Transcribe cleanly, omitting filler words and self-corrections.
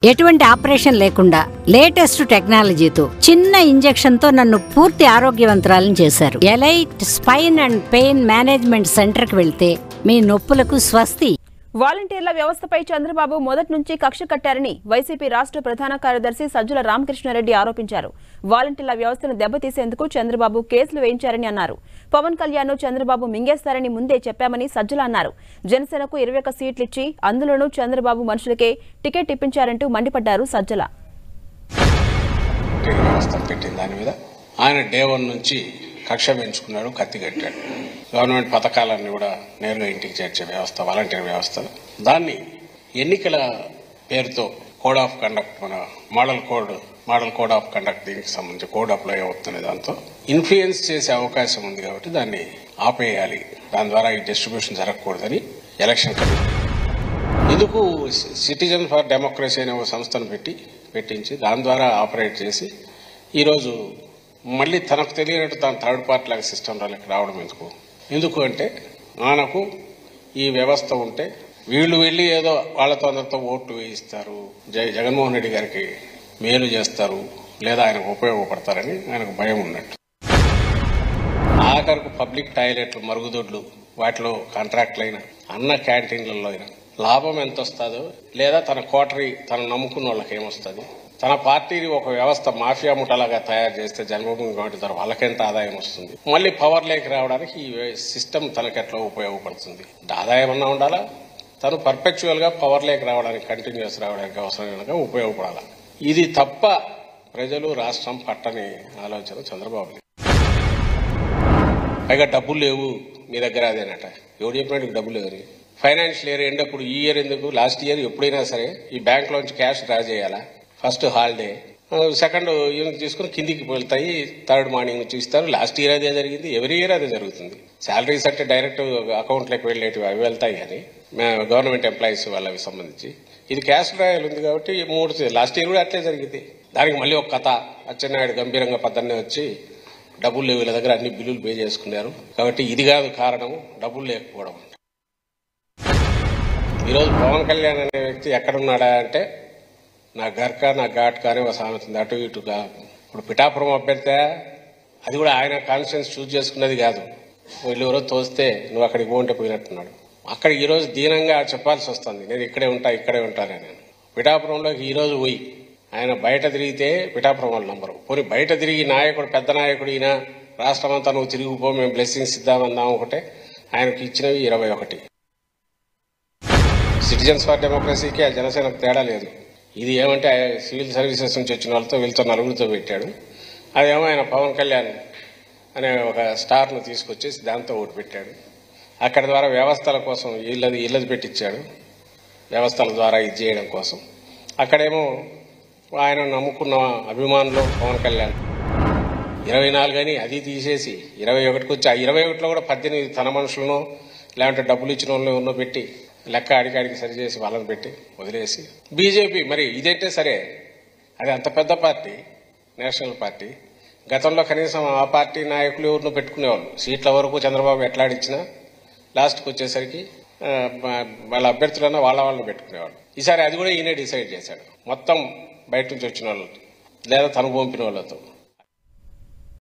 ఎటువంటి ఆపరేషన్ లేకుండా లేటెస్ట్ టెక్నాలజీతో చిన్న ఇంజెక్షన్ తో నన్ను పూర్తి ఆరోగ్యవంతురాలను చేశారు. Elite spine and pain management centre కి వెళ్తే మీ నొప్పులకు స్వస్తి. వాలంటీర్ల వ్యవస్థపై చంద్రబాబు మొదటి నుంచి కక్ష కట్టారని వైసీపీ రాష్ట్ర ప్రధాన కార్యదర్శి సజ్జల రామకృష్ణారెడ్డి ఆరోపించారు. వాలంటీర్ల వ్యవస్థను దెబ్బతీసేందుకు చంద్రబాబు కేసులు వేయించారని అన్నారు. పవన్ కళ్యాణ్ చంద్రబాబు మింగేస్తారని ముందే చెప్పామని సజ్జల అన్నారు. జనసేనకు 21 సీట్లు ఇచ్చి అందులోనూ చంద్రబాబు మనుషులకే టికెట్ ఇప్పించారంటూ మండిపడ్డారు సజ్జల. ఆయన డే 1 నుంచి కక్ష పెంచుకున్నాడు, కత్తి కట్టాడు. గవర్నమెంట్ పథకాలన్నీ కూడా నేరుగా ఇంటికి చేర్చే వ్యవస్థ వాలంటీర్ వ్యవస్థ. దాన్ని ఎన్నికల పేరుతో కోడ్ ఆఫ్ కండక్ట్, మన మోడల్ కోడ్ ఆఫ్ కండక్ట్, దీనికి సంబంధించి కోడ్ అప్లై అవుతున్న దాంతో ఇన్ఫ్లుయెన్స్ చేసే అవకాశం ఉంది కాబట్టి దాన్ని ఆపేయాలి, దాని ద్వారా ఈ డిస్ట్రిబ్యూషన్ జరగకూడదని ఎలక్షన్ కమిషన్ ఇందుకు సిటిజన్ ఫర్ డెమోక్రసీ అనే ఒక సంస్థను పెట్టించి దాని ద్వారా ఆపరేట్ చేసి ఈరోజు మళ్ళీ తనకు తెలియనట్టు తన థర్డ్ పార్టీ లాగా సిస్టంలోకి రావడం ఎందుకు అంటే మనకు ఈ వ్యవస్థ ఉంటే వీళ్ళు వెళ్ళి ఏదో వాళ్ళతో అందరితో ఓట్లు వేయిస్తారు, జగన్మోహన్ రెడ్డి గారికి మేలు చేస్తారు లేదా ఆయనకు ఉపయోగపడతారని ఆయనకు భయం ఉన్నట్టు. ఆఖరకు పబ్లిక్ టాయిలెట్లు, మరుగుదొడ్లు, వాటిలో కాంట్రాక్ట్లు అయినా అన్న క్యాంటీన్లలో అయినా లాభం ఎంత వస్తుందో లేదా తన కోటరీ తను నమ్ముకున్న వాళ్ళకి ఏమొస్తుంది, తన పార్టీని ఒక వ్యవస్థ మాఫియా ముఠాలాగా తయారు చేస్తే జన్మభూమి గవర్నమెంట్ ద్వారా వాళ్ళకెంత ఆదాయం వస్తుంది, మళ్ళీ పవర్ లేక రావడానికి ఈ సిస్టమ్ తనకెట్లా ఉపయోగపడుతుంది. ఆదాయం అన్నా ఉండాలా, తను పర్పెక్చువల్ గా పవర్ లేక రావడానికి, కంటిన్యూస్ రావడానికి అవసరమైన ఉపయోగపడాలి. ఇది తప్ప ప్రజలు రాష్ట్రం పట్టని ఆలోచన చంద్రబాబు. పైగా డబ్బులు లేవు మీ దగ్గర, అదేనట. ఎవరు చెప్పినట్టు డబ్బులు లేవని. ఫైనాన్షియల్ ఇయర్ ఎండ్ అప్పుడు ఈ ఇయర్ ఎందుకు, లాస్ట్ ఇయర్ ఎప్పుడైనా సరే ఈ బ్యాంక్ లోంచి క్యాష్ డ్రా చేయాలా, ఫస్ట్ హాలిడే, సెకండ్ యూనిట్ తీసుకుని కిందికి వెళ్తాయి, థర్డ్ మార్నింగ్ నుంచి ఇస్తారు. లాస్ట్ ఇయర్ అదే జరిగింది, ఎవరీ ఇయర్ అదే జరుగుతుంది. శాలరీస్ అంటే డైరెక్ట్ అకౌంట్లోకి వెళ్ళేటివి అవి వెళ్తాయి కానీ గవర్నమెంట్ ఎంప్లాయీస్ వాళ్ళకి సంబంధించి ఇది క్యాష్ డ్రాయల్ ఉంది కాబట్టి 3 లాస్ట్ ఇయర్ కూడా అట్లే జరిగింది. దానికి మళ్ళీ ఒక కథ, అచ్చెన్నాయుడు గంభీరంగా పద్దన్నే వచ్చి డబ్బులు లేవు వీళ్ళ దగ్గర, అన్ని బిల్లులు పే చేసుకున్నారు కాబట్టి ఇది కాదు కారణం, డబ్బులు లేకపోవడం. ఈరోజు పవన్ కళ్యాణ్ అనే వ్యక్తి ఎక్కడున్నాడా అంటే నా గర్క నా ఘాట్ కానీ ఒక సామెత ఉంది, అటు ఇటుగా. ఇప్పుడు పిఠాపురం అభ్యర్థి, అది కూడా ఆయన కాన్స్టిట్యూన్స్ చూస్ చేసుకున్నది కాదు, వీళ్ళు ఎవరో తోస్తే నువ్వు అక్కడికి పోంటే పోయినట్టున్నాడు. అక్కడ ఈరోజు దీనంగా చెప్పాల్సి వస్తుంది, నేను ఇక్కడే ఉంటానని. నేను పిఠాపురంలోకి ఈరోజు పోయి ఆయన బయట తిరిగితే పిఠాపురం వాళ్ళ నంబరు, పోనీ బయట తిరిగి నాయకుడు, పెద్ద నాయకుడు ఈయన, రాష్ట్రం అంతా నువ్వు తిరిగిపో, మేము బ్లెస్సింగ్స్ ఇద్దామందాం ఒకటే, ఆయనకి ఇచ్చినవి 21. సిటిజన్స్ ఫర్ డెమోక్రసీకి ఆ జనసేనకు తేడా లేదు. ఇది ఏమంటే సివిల్ సర్వీసెస్ నుంచి వచ్చిన వాళ్ళతో వీళ్ళతో నలుగురితో పెట్టాడు. అదేమో ఆయన పవన్ కళ్యాణ్ అనే ఒక స్టార్ను తీసుకొచ్చేసి దాంతో ఓటు పెట్టాడు. అక్కడి ద్వారా వ్యవస్థల కోసం ఇళ్ళది పెట్టించాడు, వ్యవస్థల ద్వారా ఇది చేయడం కోసం. అక్కడేమో ఆయన నమ్ముకున్న అభిమానులు పవన్ కళ్యాణ్ 24 అని అది తీసేసి 21కి వచ్చి, ఆ 21లో కూడా 18 తన మనుషులను లేదంటే డబ్బులు ఇచ్చిన వాళ్ళని ఉన్నో పెట్టి లెక్క అడిగాడికి సరిచేసి వాళ్ళని పెట్టి వదిలేసి బీజేపీ, మరి ఇదైతే సరే అది అంత పెద్ద పార్టీ, నేషనల్ పార్టీ. గతంలో కనీసం ఆ పార్టీ నాయకులు ఎవరినో పెట్టుకునేవాళ్ళు, సీట్ల వరకు చంద్రబాబు ఎట్లాడిచ్చినా లాస్ట్కి వచ్చేసరికి వాళ్ళ అభ్యర్థులన్నా వాళ్ళని పెట్టుకునేవాళ్ళు. ఈసారి అది కూడా ఈయనే డిసైడ్ చేశాడు, మొత్తం బయట నుంచి వచ్చిన వాళ్ళతో లేదా తను పంపిన వాళ్ళతో.